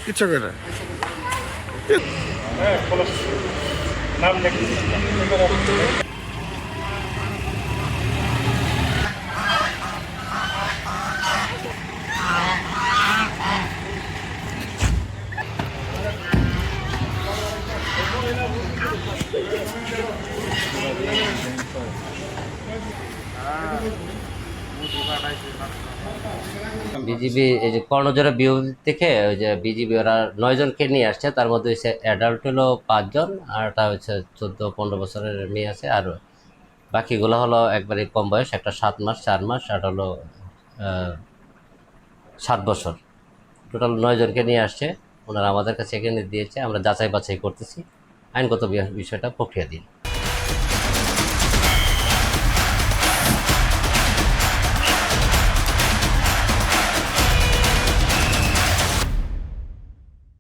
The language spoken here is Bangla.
ইচ্ছা করে নাম লেখি বিজিবি এই যে কর্ণজোড়া বিওপি থেকে ওই যে বিজিবি ওরা 9 জনকে নিয়ে আসছে, তার মধ্যে হচ্ছে অ্যাডাল্ট হলো 5 জন, আর একটা হচ্ছে 14-15 বছরের মেয়ে আছে, আর বাকিগুলো হলো একবারে কম বয়স, একটা 7 মাস 4 মাস, আর হলো 7 বছর। টোটাল 9 জনকে নিয়ে আসছে, ওনারা আমাদের কাছে এখানে দিয়েছে, আমরা যাচাই বাছাই করতেছি, আইনগত বিষয়টা প্রক্রিয়া দিই।